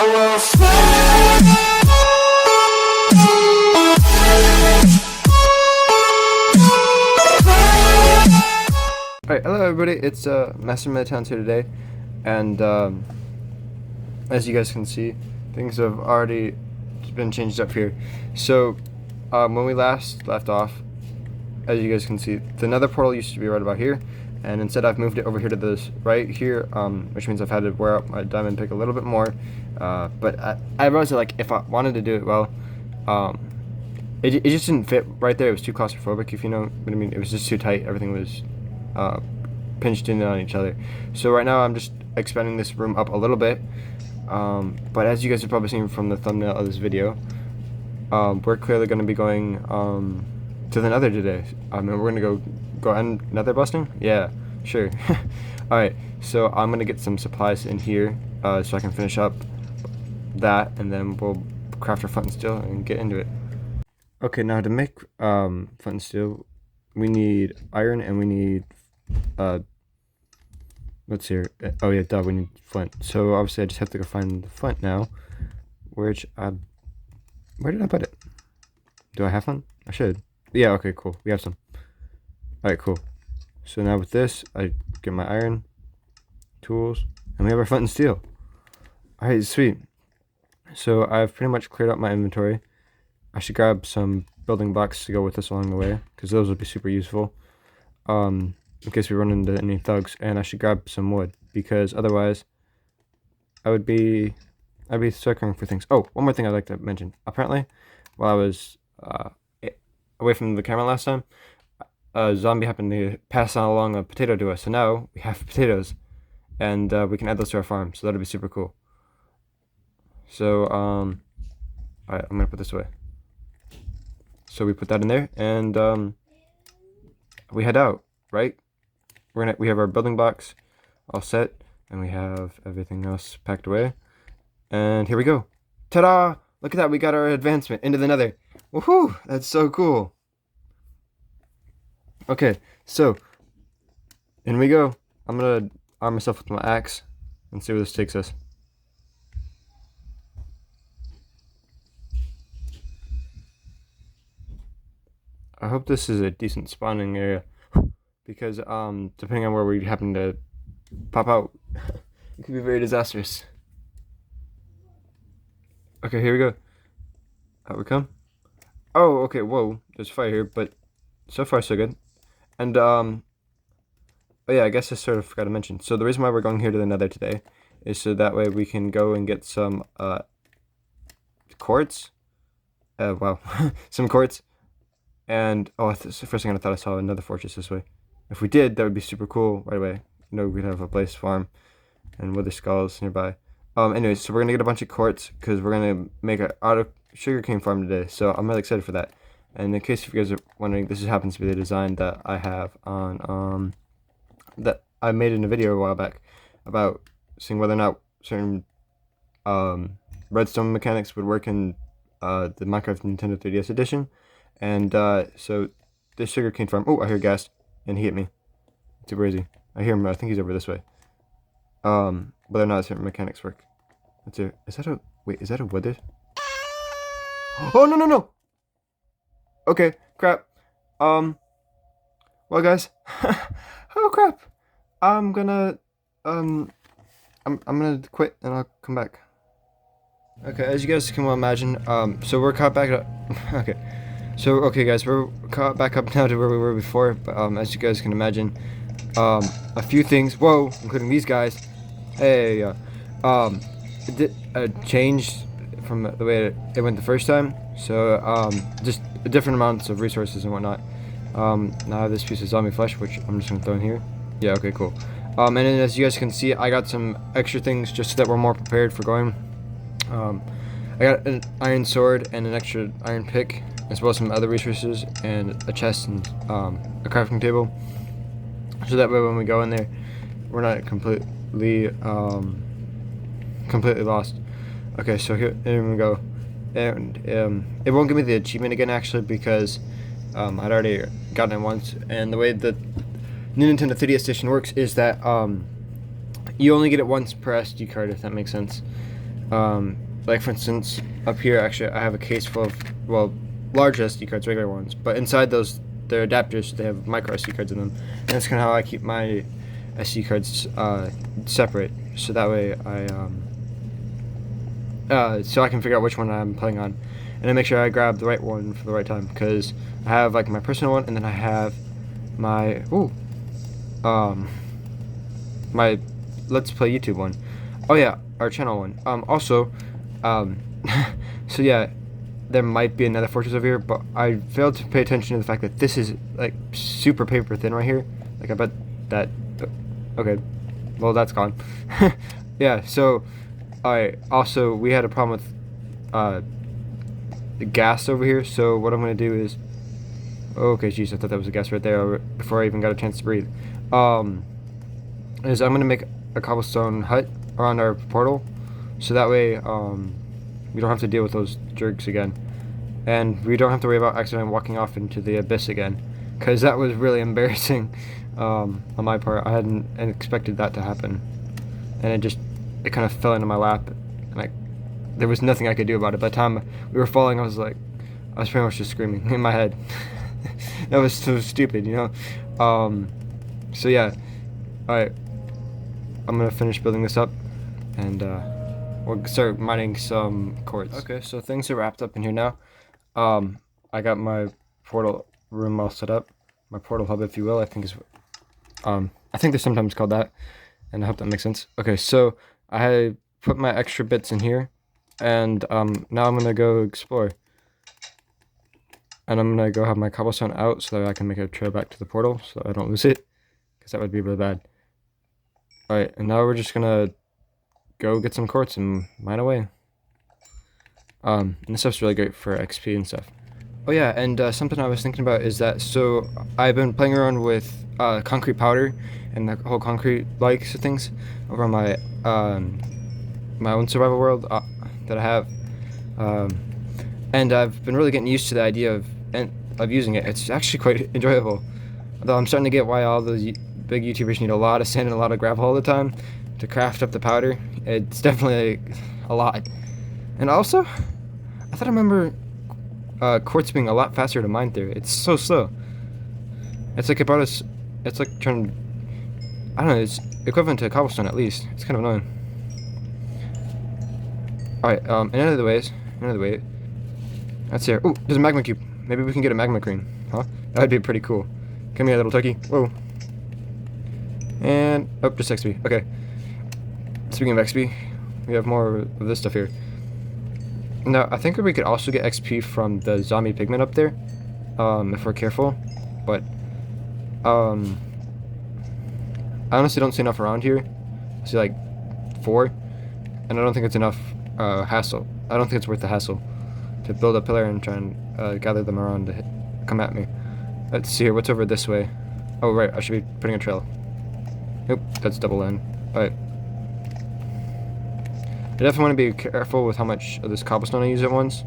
will fly. Alright, hello everybody, it's Master Meditowns here today, and as you guys can see, things have already been changed up here. So, when we last left off, as you guys can see, the Nether portal used to be right about here, and instead I've moved it over here to this right here, which means I've had to wear out my diamond pick a little bit more, but I realized that, like, if I wanted to do it well, it just didn't fit right there. It was too claustrophobic, if you know what I mean. It was just too tight. Everything was pinched in on each other. So right now I'm just expanding this room up a little bit, but as you guys have probably seen from the thumbnail of this video, we're clearly going to be going to the Nether today. And we're going to go end Nether busting. Yeah, sure. Alright, so I'm going to get some supplies in here so I can finish up that, and then we'll craft our flint and steel and get into it. Okay, now to make flint and steel, we need iron and we need let's see here. Oh yeah, duh, we need flint. So obviously I just have to go find the flint now, which where did I put it? Do I have one? I should. Yeah, okay, cool. We have some. Alright, cool. So now with this, I get my iron, tools, and we have our flint and steel. Alright, sweet. So I've pretty much cleared out my inventory. I should grab some building blocks to go with us along the way, because those would be super useful. In case we run into any thugs, and I should grab some wood, because otherwise I'd be circling for things. Oh, one more thing I'd like to mention. Apparently, while I was away from the camera last time, a zombie happened to pass on along a potato to us, so now we have potatoes, and we can add those to our farm, so that'll be super cool. So, alright, I'm gonna put this away. So we put that in there, and we head out, right? We have our building blocks all set, and we have everything else packed away. And here we go. Ta-da! Look at that, we got our advancement into the Nether. Woohoo! That's so cool. Okay, so in we go. I'm gonna arm myself with my axe and see where this takes us. I hope this is a decent spawning area, because depending on where we happen to pop out, it could be very disastrous. Okay, here we go. Out we come. Oh, okay, whoa, there's fire here, but so far so good. And oh yeah, I guess I sort of forgot to mention. So the reason why we're going here to the Nether today is so that way we can go and get some quartz. Wow, some quartz. And oh, the first thing I thought I saw another fortress this way. If we did, that would be super cool right away. You know, we'd have a blaze farm and wither skulls nearby. Anyways, so we're gonna get a bunch of quartz because we're gonna make an auto sugarcane farm today. So I'm really excited for that. And in case you guys are wondering, this happens to be the design that I have on that I made in a video a while back about seeing whether or not certain redstone mechanics would work in the Minecraft Nintendo 3DS edition. And so this sugarcane farm. Oh, I hear gas, and he hit me. Too crazy. I hear him. I think he's over this way. Whether or not certain mechanics work. Let's see. Is that a wait? Is that a wither? Oh no no no! Okay, crap. Well, guys. Oh crap. I'm gonna quit and I'll come back. Okay, as you guys can well imagine, so we're caught back up. Okay. So, okay guys, we're caught back up now to where we were before, but as you guys can imagine, a few things, whoa, including these guys, hey, it did change from the way it went the first time, so, just different amounts of resources and whatnot. Now I have this piece of zombie flesh, which I'm just gonna throw in here. Yeah, okay, cool. And then as you guys can see, I got some extra things just so that we're more prepared for going. I got an iron sword and an extra iron pick, as well as some other resources and a chest and a crafting table, so that way when we go in there, we're not completely lost. Okay, so here we go, and it won't give me the achievement again actually, because I'd already gotten it once, and the way the new Nintendo 3DS edition works is that you only get it once per SD card, if that makes sense. Like for instance, up here actually I have a case full of, well, large SD cards, regular ones, but inside those they're adapters, so they have micro SD cards in them, and that's kind of how I keep my SD cards separate, so that way so I can figure out which one I'm playing on, and then make sure I grab the right one for the right time, because I have like my personal one, and then I have my my Let's Play YouTube one. Oh yeah, our channel one. Also, so yeah, there might be another fortress over here, but I failed to pay attention to the fact that this is like super paper thin right here. Like I bet that. Okay, well that's gone. Yeah. So, alright. Also, we had a problem with the gas over here. So what I'm gonna do is, okay, jeez, I thought that was a gas right there before I even got a chance to breathe. Is I'm gonna make a cobblestone hut around our portal, so that way we don't have to deal with those jerks again, and we don't have to worry about accidentally walking off into the abyss again, because that was really embarrassing on my part. I hadn't expected that to happen, and it kind of fell into my lap, and there was nothing I could do about it. By the time we were falling, I was pretty much just screaming in my head. That was so stupid, you know. So yeah, alright, I'm gonna finish building this up, and we'll start mining some quartz. Okay, so things are wrapped up in here now. I got my portal room all set up, my portal hub, if you will. I think they're sometimes called that, and I hope that makes sense. Okay, so I put my extra bits in here, and now I'm gonna go explore, and I'm gonna go have my cobblestone out so that I can make a trail back to the portal, so I don't lose it, because that would be really bad. Alright, and now we're just gonna go get some quartz and mine away. And this stuff's really great for XP and stuff. Oh yeah, and something I was thinking about is that, so I've been playing around with concrete powder and the whole concrete likes of things over on my my own survival world that I have, and I've been really getting used to the idea of using it. It's actually quite enjoyable, although I'm starting to get why all those big YouTubers need a lot of sand and a lot of gravel all the time to craft up the powder. It's definitely a lot. And also, I thought I remember quartz being a lot faster to mine through. It's so slow. It's like it's like trying, I don't know, it's equivalent to cobblestone at least. It's kind of annoying. Alright, another way. That's here. Ooh, there's a magma cube. Maybe we can get a magma cream, huh? That would be pretty cool. Come here, little turkey. Whoa. And, oh, just XP. Okay. Speaking of XP, we have more of this stuff here. Now, I think we could also get XP from the zombie pigment up there, if we're careful. But, I honestly don't see enough around here. I see like 4, and I don't think it's enough hassle. I don't think it's worth the hassle to build a pillar and try and gather them around to come at me. Let's see here, what's over this way? Oh right, I should be putting a trail. Nope, that's double N. Alright. I definitely want to be careful with how much of this cobblestone I use at once,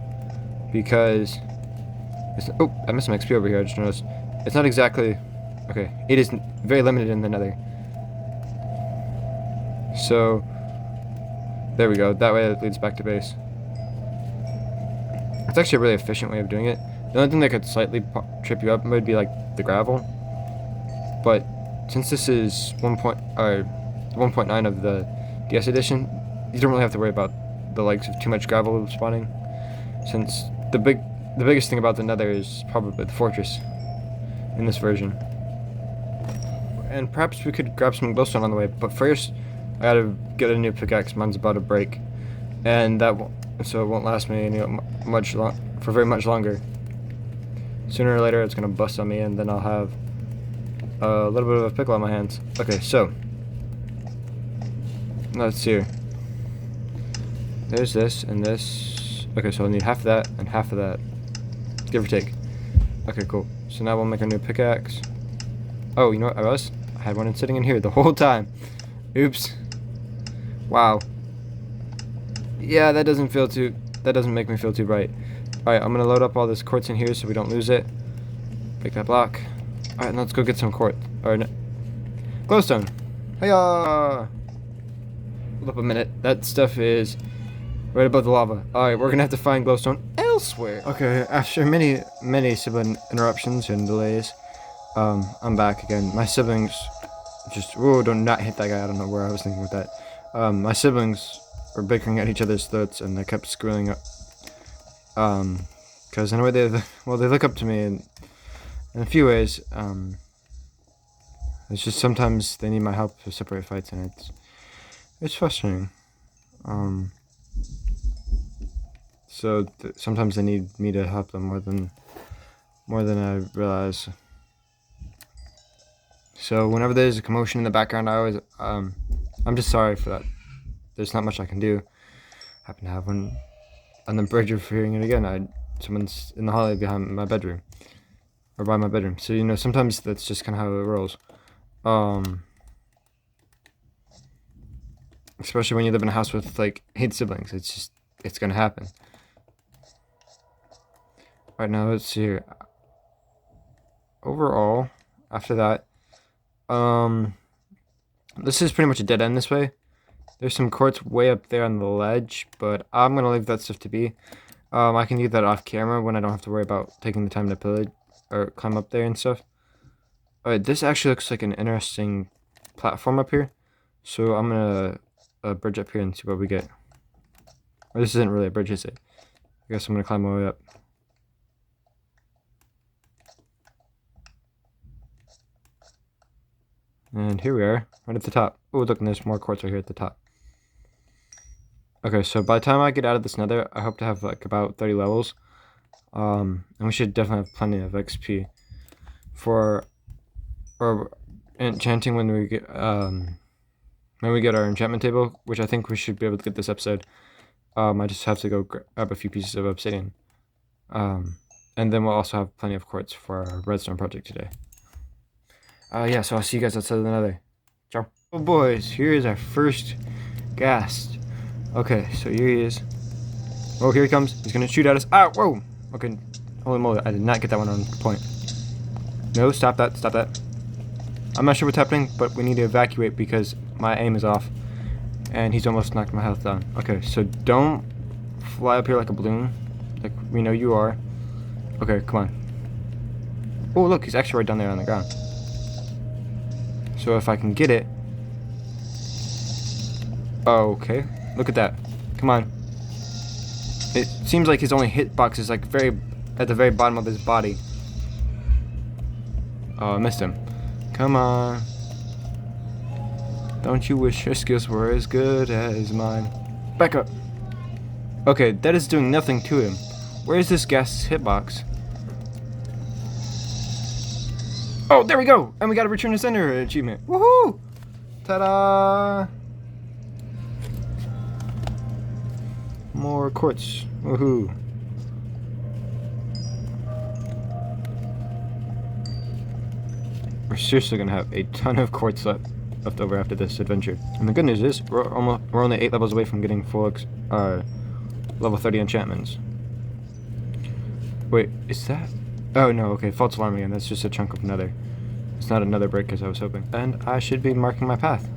because oh, I missed some XP over here, I just noticed. It's not exactly, okay, it is very limited in the Nether. So, there we go, that way it leads back to base. It's actually a really efficient way of doing it. The only thing that could slightly trip you up would be like the gravel, but since this is 1.9 of the DS edition, you don't really have to worry about the likes of too much gravel spawning, since the biggest thing about the Nether is probably the fortress in this version. And perhaps we could grab some glowstone on the way, but first I gotta get a new pickaxe. Mine's about to break, and so it won't last me for very much longer. Sooner or later it's gonna bust on me, and then I'll have a little bit of a pickle on my hands. Okay, so let's see here. There's this and this. Okay, so I'll need half of that and half of that, give or take. Okay, cool. So now we'll make a new pickaxe. Oh, you know what? I had one sitting in here the whole time. Oops. Wow. Yeah, that doesn't make me feel too bright. Alright, I'm gonna load up all this quartz in here so we don't lose it. Break that block. Alright, let's go get some quartz. Or no, glowstone. Hiya! Hold up a minute. That stuff is Right above the lava. Alright, we're gonna have to find glowstone elsewhere. Okay, after many sibling interruptions and delays, I'm back again. My siblings just, oh, do not hit that guy. I don't know where I was thinking with that. My siblings were bickering at each other's throats, and they kept screwing up. Because in a way they look up to me in a few ways. It's just sometimes they need my help to separate fights, and it's frustrating. So sometimes they need me to help them more than I realize. So whenever there's a commotion in the background, I always I'm just sorry for that. There's not much I can do. I happen to have one on the bridge of hearing it again. Someone's in the hallway behind my bedroom, or by my bedroom. So you know, sometimes that's just kind of how it rolls. Especially when you live in a house with like 8 siblings, it's gonna happen. Right now, let's see here. Overall, after that, this is pretty much a dead end this way. There's some quartz way up there on the ledge, but I'm gonna leave that stuff to be. I can do that off camera when I don't have to worry about taking the time to pillage or climb up there and stuff. Alright, this actually looks like an interesting platform up here. So I'm gonna bridge up here and see what we get. Or this isn't really a bridge, is it? I guess I'm gonna climb my way up. And here we are, right at the top. Oh, look, and there's more quartz right here at the top. Okay, so by the time I get out of this nether, I hope to have like about 30 levels. And we should definitely have plenty of XP for enchanting when we get our enchantment table, which I think we should be able to get this episode. I just have to go grab a few pieces of obsidian. And then we'll also have plenty of quartz for our redstone project today. Yeah, so I'll see you guys outside of the nether. Ciao. Oh boys, here is our first ghast. Okay, so here he is. Oh, here he comes. He's gonna shoot at us. Ah, whoa! Okay, holy moly, I did not get that one on point. No, stop that, stop that. I'm not sure what's happening, but we need to evacuate because my aim is off. And he's almost knocked my health down. Okay, so don't fly up here like a balloon. Like we know you are. Okay, come on. Oh, look, he's actually right down there on the ground. So if I can get it. Okay, look at that. Come on. It seems like his only hitbox is like at the very bottom of his body. Oh, I missed him. Come on. Don't you wish your skills were as good as mine? Back up. Okay, that is doing nothing to him. Where is this ghast's hitbox? Oh, there we go! And we got a Return to Sender achievement. Woohoo! Ta-da! More quartz. Woohoo! We're seriously gonna have a ton of quartz left over after this adventure. And the good news is, we're only 8 levels away from getting full level 30 enchantments. Wait, is that? Oh no, okay, false alarm again. That's just a chunk of nether. It's not another break as I was hoping. And I should be marking my path.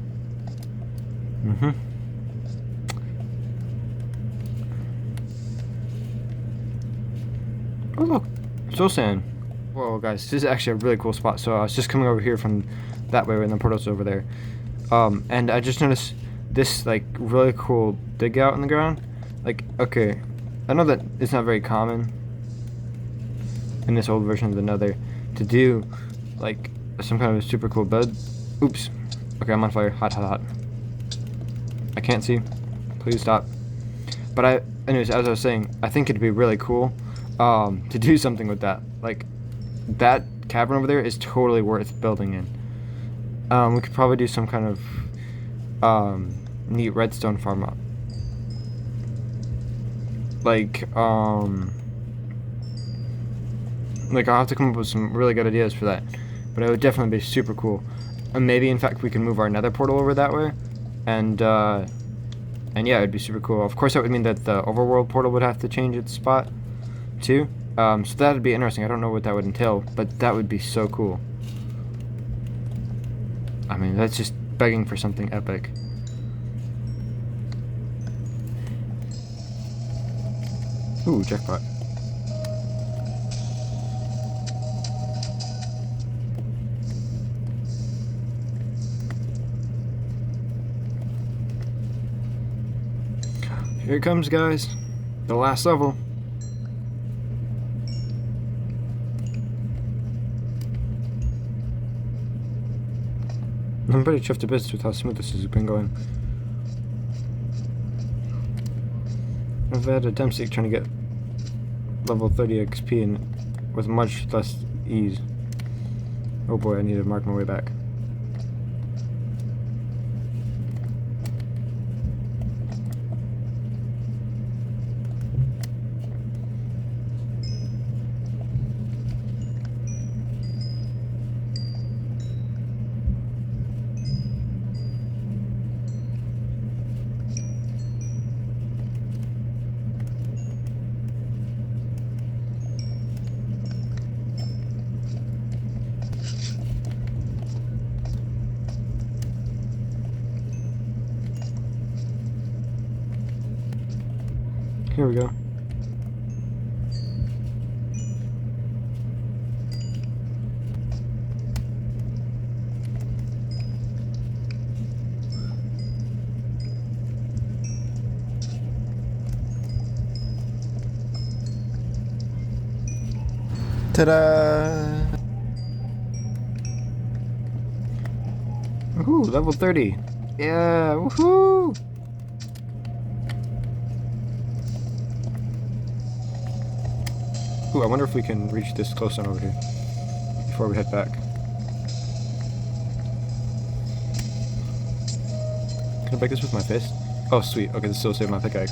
Oh look, soul sand. Whoa guys, this is actually a really cool spot. So I was just coming over here from that way and the portal's over there. And I just noticed this like really cool dig out in the ground. Like, okay, I know that it's not very common in this old version of the nether to do like some kind of a super cool bed. Oops. Okay, I'm on fire. Hot, hot, hot. I can't see. Please stop. But anyways, as I was saying, I think it'd be really cool to do something with that. Like, that cavern over there is totally worth building in. We could probably do some kind of neat redstone farm up. Like I'll have to come up with some really good ideas for that. But it would definitely be super cool. And maybe, in fact, we can move our nether portal over that way. And yeah, it'd be super cool. Of course, that would mean that the overworld portal would have to change its spot, too. So that would be interesting. I don't know what that would entail, but that would be so cool. I mean, that's just begging for something epic. Ooh, jackpot. Here it comes, guys. The last level. I'm pretty chuffed to bits with how smooth this has been going. I've had a Dempsey trying to get level 30 XP and with much less ease. Oh boy, I need to mark my way back. Here we go. Ta-da! Woohoo, level 30. Yeah, woohoo! Ooh, I wonder if we can reach this close one over here before we head back. Can I break this with my fist? Oh, sweet. Okay, this still saved my pickaxe.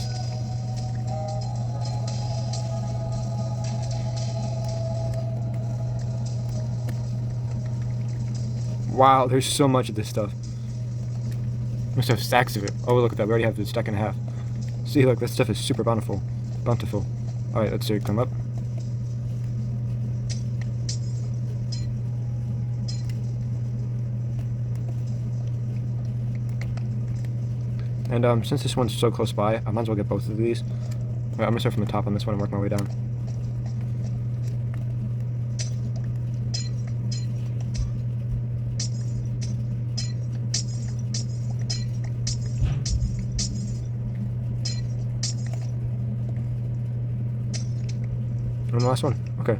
Wow, there's so much of this stuff. Must have stacks of it. Oh, look at that. We already have the stack and a half. See, look, this stuff is super bountiful. Bountiful. Alright, let's see it come up. And since this one's so close by, I might as well get both of these. Right, I'm gonna start from the top on this one and work my way down. And the last one. Okay.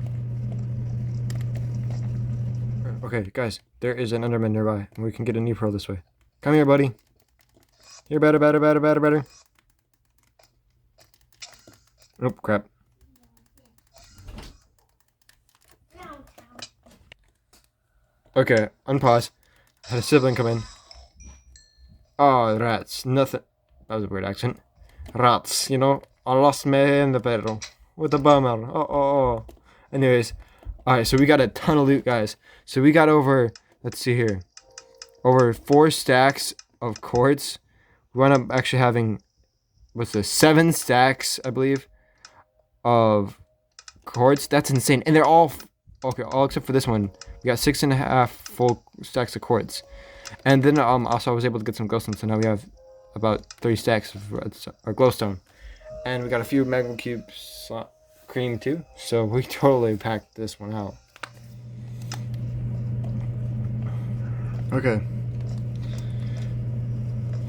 Okay, guys, there is an Enderman nearby, and we can get a new pearl this way. Come here, buddy. You're better. Oh, crap. Okay, unpause. Had a sibling come in. Oh, rats. Nothing. That was a weird accent. Rats, you know. I lost me in the barrel. What a bummer. Oh. Anyways. Alright, so we got a ton of loot, guys. So we got over, let's see here. Over 4 stacks of quartz. We wound up actually having, what's this, 7 stacks, I believe, of quartz. That's insane. And they're all, okay, all except for this one. We got 6.5 full stacks of quartz. And then also I was able to get some glowstone, so now we have about 3 stacks of glowstone. And we got a few magma cubes cream too. So we totally packed this one out. Okay.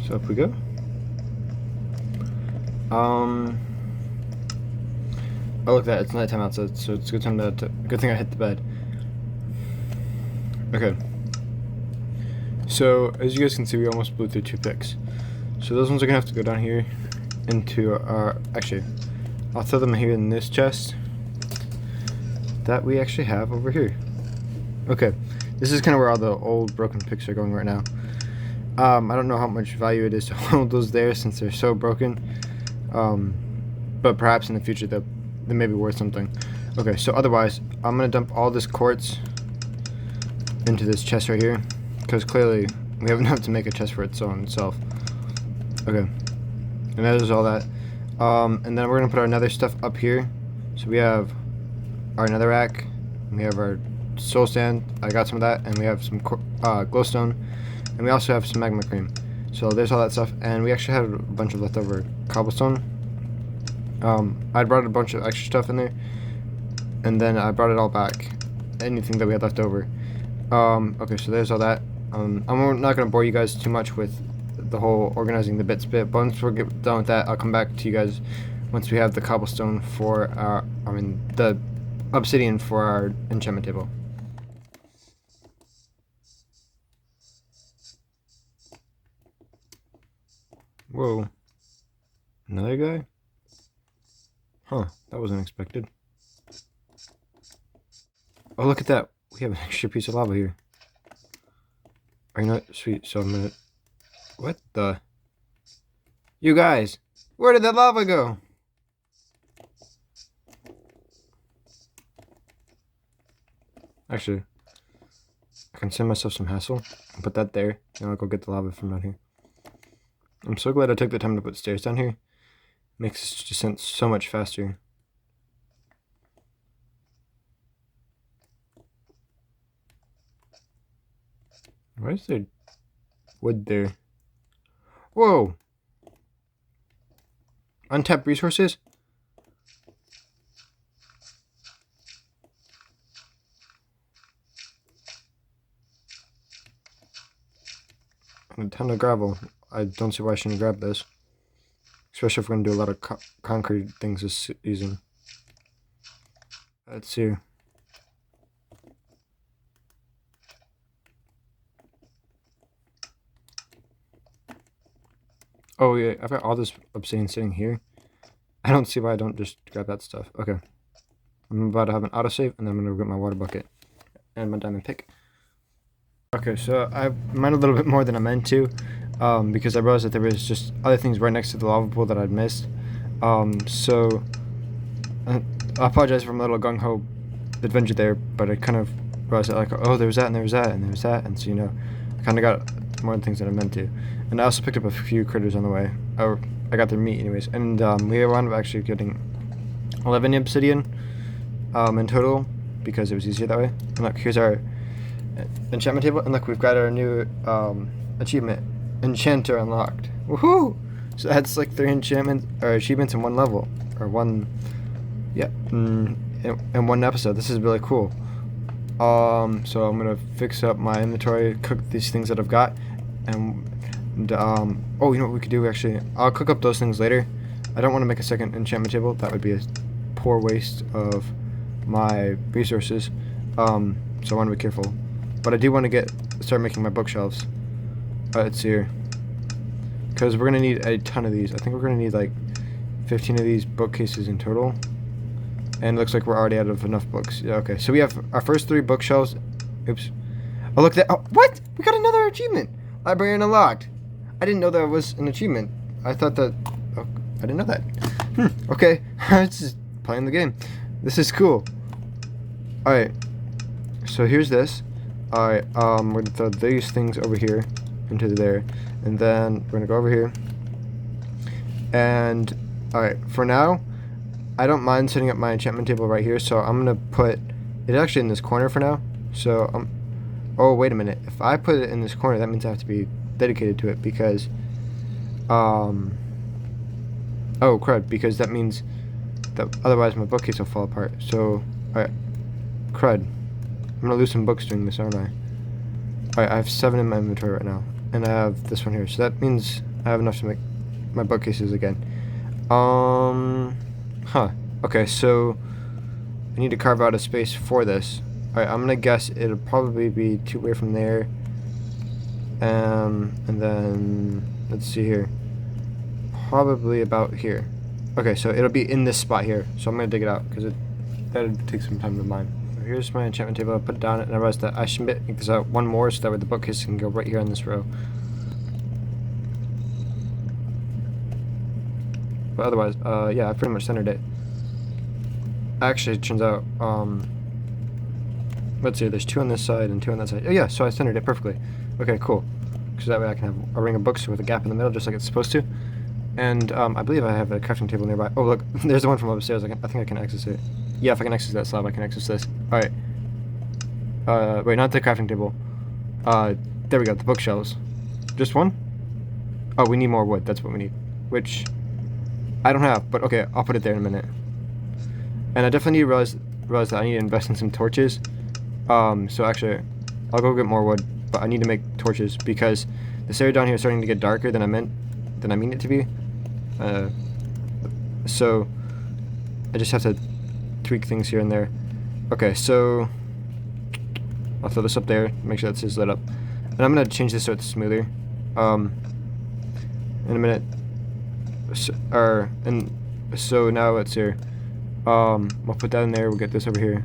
So up we go. Oh, look at that, it's nighttime outside, so it's a good time good thing I hit the bed. Okay. So, as you guys can see, we almost blew through 2 picks. So those ones are gonna have to go down here into our, actually, I'll throw them here in this chest that we actually have over here. Okay, this is kind of where all the old broken picks are going right now. I don't know how much value it is to hold those there since they're so broken. But perhaps in the future they may be worth something. Okay, so otherwise, I'm going to dump all this quartz into this chest right here. Because clearly, we have enough to make a chest for its own self. Okay. And that is all that. And then we're going to put our nether stuff up here. So we have our nether rack. We have our soul sand. I got some of that. And we have some glowstone. And we also have some magma cream. So there's all that stuff. And we actually had a bunch of leftover cobblestone. I brought a bunch of extra stuff in there, and then I brought it all back. Anything that we had left over. Okay, so there's all that. I'm not gonna bore you guys too much with the whole organizing the bits bit. But once we get done with that, I'll come back to you guys once we have the cobblestone for our, the obsidian for our enchantment table. Whoa. Another guy? Huh, that wasn't expected. Oh, look at that. We have an extra piece of lava here. Are you not sweet? So I'm gonna. What the? You guys! Where did that lava go? Actually, I can send myself some hassle and put that there, and I'll go get the lava from down here. I'm so glad I took the time to put stairs down here. Makes descent so much faster. Why is there wood there? Whoa! Untapped resources? And a ton of gravel. I don't see why I shouldn't grab this. Especially if we're going to do a lot of concrete things this season. Let's see. Oh yeah, I've got all this obsidian sitting here. I don't see why I don't just grab that stuff. Okay. I'm about to have an autosave, and then I'm going to get my water bucket and my diamond pick. Okay, so I mined a little bit more than I meant to, because I realized that there was just other things right next to the lava pool that I'd missed. So I apologize for my little gung-ho adventure there, but I kind of realized that, like, oh, there was that, and there was that, and there was that, and so, you know, I kind of got more things than I meant to. And I also picked up a few critters on the way. Or I got their meat anyways. And we wound up actually getting 11 obsidian in total, because it was easier that way. And look, here's our enchantment table, and look, we've got our new achievement, Enchanter unlocked. Woohoo! So that's like 3 enchantments or achievements in one level, or one, yeah, in one episode. This is really cool. So I'm gonna fix up my inventory, cook these things that I've got, and oh, you know what we could do actually? I'll cook up those things later. I don't want to make a second enchantment table. That would be a poor waste of my resources. So I want to be careful. But I do want to start making my bookshelves. Let's see here. Because we're going to need a ton of these. I think we're going to need like 15 of these bookcases in total. And it looks like we're already out of enough books. Yeah, okay, so we have our first 3 bookshelves. Oops. Oh, look at that. Oh, what? We got another achievement. Librarian unlocked. I didn't know that was an achievement. I thought that... Oh, I didn't know that. Okay. It's just playing the game. This is cool. Alright. So here's this. Alright, we're gonna throw these things over here into there, and then we're gonna go over here. And alright, for now, I don't mind setting up my enchantment table right here, so I'm gonna put it actually in this corner for now. So oh wait a minute, if I put it in this corner, that means I have to be dedicated to it, because oh crud, because that means that otherwise my bookcase will fall apart. So alright, crud. I'm gonna lose some books doing this, aren't I? Alright, I have 7 in my inventory right now. And I have this one here. So that means I have enough to make my bookcases again. Okay, so I need to carve out a space for this. Alright, I'm gonna guess it'll probably be 2 away from there. And then, let's see here. Probably about here. Okay, so it'll be in this spot here. So I'm gonna dig it out, because that'll take some time to mine. Here's my enchantment table. I put it down, and I realized that I should make this out one more, so that way the bookcase can go right here on this row. But otherwise, yeah, I pretty much centered it. Actually, it turns out, let's see, there's 2 on this side and 2 on that side. Oh yeah, so I centered it perfectly. Okay, cool. So that way I can have a ring of books with a gap in the middle, just like it's supposed to. And I believe I have a crafting table nearby. Oh look, there's the one from upstairs. I think I can access it. Yeah, if I can access that slab, I can access this. Alright. Wait, not the crafting table. There we go, the bookshelves. Just one? Oh, we need more wood, that's what we need. Which, I don't have, but okay, I'll put it there in a minute. And I definitely need to realize that I need to invest in some torches. So actually, I'll go get more wood, but I need to make torches because this area down here is starting to get darker than I mean it to be. So I just have to tweak things here and there. Okay, so I'll throw this up there, make sure that's lit up. And I'm gonna change this so it's smoother. In a minute. So now it's here. We'll put that in there, we'll get this over here.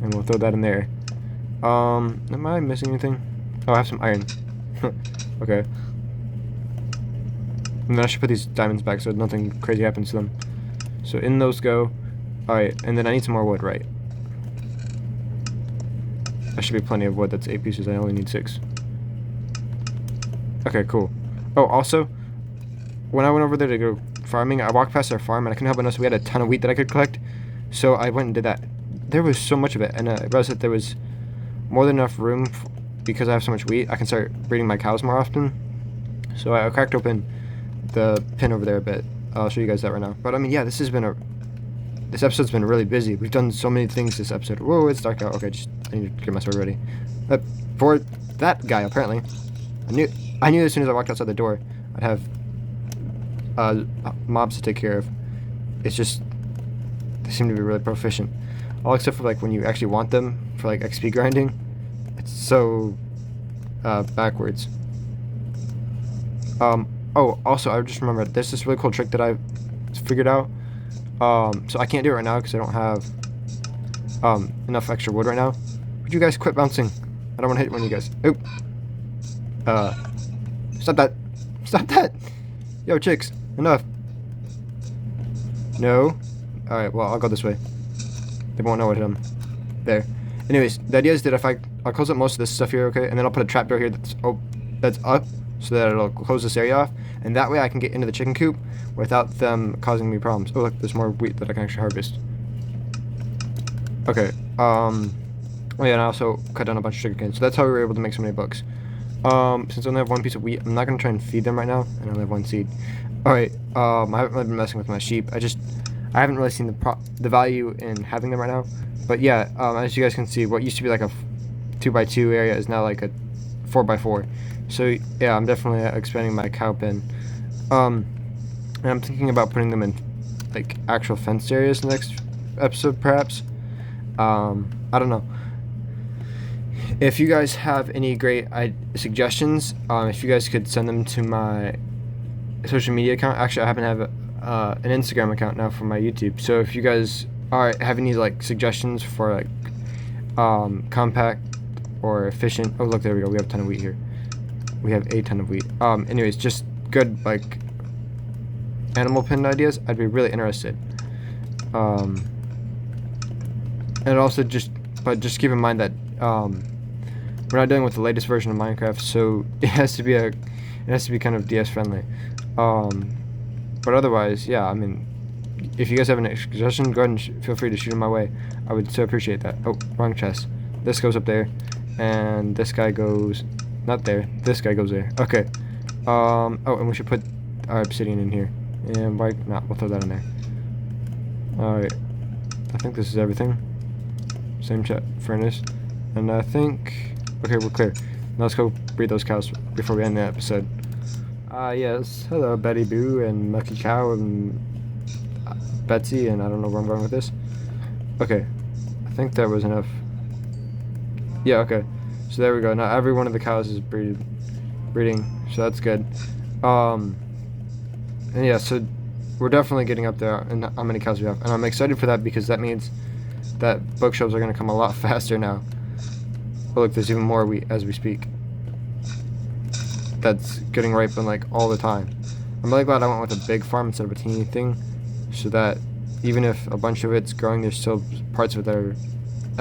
And we'll throw that in there. Am I missing anything? Oh, I have some iron. Okay. And then I should put these diamonds back so nothing crazy happens to them. So in those go. Alright, and then I need some more wood, right? That should be plenty of wood. That's 8 pieces. I only need 6. Okay, cool. Oh, also, when I went over there to go farming, I walked past our farm and I couldn't help but notice we had a ton of wheat that I could collect. So I went and did that. There was so much of it, and I realized that there was more than enough room because I have so much wheat. I can start breeding my cows more often. So I cracked open the pen over there a bit. I'll show you guys that right now. But I mean, yeah, this episode's been really busy. We've done so many things this episode. Whoa, it's dark out. Okay, I need to get my sword ready. For that guy, apparently, I knew as soon as I walked outside the door, I'd have mobs to take care of. It's just they seem to be really proficient. All except for like when you actually want them for like XP grinding. It's so backwards. Oh, also I just remembered there's this really cool trick that I figured out. So I can't do it right now because I don't have enough extra wood right now. Would you guys quit bouncing? I don't want to hit one of you guys. Oop. Stop that. Stop that. Yo, chicks. Enough. No. Alright, well, I'll go this way. They won't know what hit them. There. Anyways, the idea is that if I'll close up most of this stuff here, okay? And then I'll put a trapdoor here that's up so that it'll close this area off. And that way I can get into the chicken coop without them causing me problems. Oh, look, there's more wheat that I can actually harvest. Okay. Oh, yeah, and I also cut down a bunch of sugar canes. So that's how we were able to make so many books. Since I only have 1 piece of wheat, I'm not going to try and feed them right now. And I only have 1 seed. Alright, I haven't really been messing with my sheep. I haven't really seen the value in having them right now. But yeah, as you guys can see, what used to be like a 2x2 area is now like a 4x4. So yeah, I'm definitely expanding my cow pen. And I'm thinking about putting them in like actual fenced areas next episode, perhaps. I don't know. If you guys have any great suggestions, if you guys could send them to my social media account. Actually, I happen to have an Instagram account now for my YouTube. So if you guys have any like suggestions for like compact or efficient. Oh look, there we go. We have a ton of wheat here. We have a ton of wheat. Anyways, just good like animal pen ideas. I'd be really interested. And also just keep in mind that we're not dealing with the latest version of Minecraft, so it has to be kind of DS friendly. But otherwise, yeah, I mean, if you guys have any suggestion, go ahead and feel free to shoot them my way. I would so appreciate that. Oh, wrong chest. This goes up there, and this guy goes not there. This guy goes there. Okay. Oh, and we should put our obsidian in here. And why not? We'll throw that in there. Alright. I think this is everything. Same furnace. And I think... Okay, we're clear. Now let's go breed those cows before we end the episode. Yes. Hello, Betty Boo and Mucky Cow and Betsy, and I don't know where I'm going with this. Okay. I think that was enough. Yeah, okay. So there we go. Now every one of the cows is breeding, so that's good. And yeah, so we're definitely getting up there in how many cows we have. And I'm excited for that because that means that bookshelves are going to come a lot faster now. Oh, look, there's even more wheat as we speak. That's getting ripened like all the time. I'm really glad I went with a big farm instead of a teeny thing, so that even if a bunch of it's growing, there's still parts of it that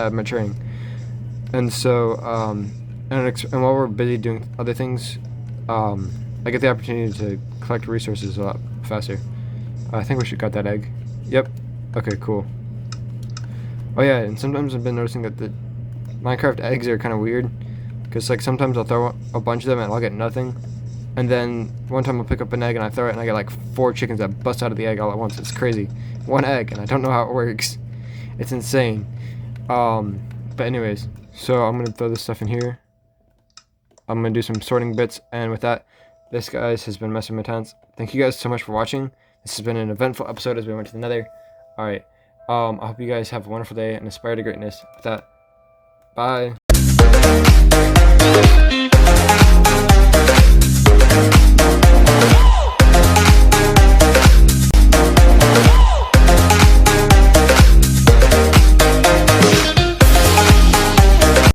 are maturing. And so, and while we're busy doing other things, I get the opportunity to collect resources a lot faster. I think we should cut that egg. Yep. Okay, cool. Oh yeah, and sometimes I've been noticing that the Minecraft eggs are kind of weird, because like sometimes I'll throw a bunch of them and I'll get nothing, And then one time I'll pick up an egg and I throw it and I get like 4 chickens that bust out of the egg all at once. It's crazy. 1 egg, and I don't know how it works. It's insane. But anyways, so I'm gonna throw this stuff in here. I'm gonna do some sorting bits, and with that, this guys has been Messing Matans. Thank you guys so much for watching. This has been an eventful episode as we went to the Nether. Alright. I hope you guys have a wonderful day and aspire to greatness. With that, bye.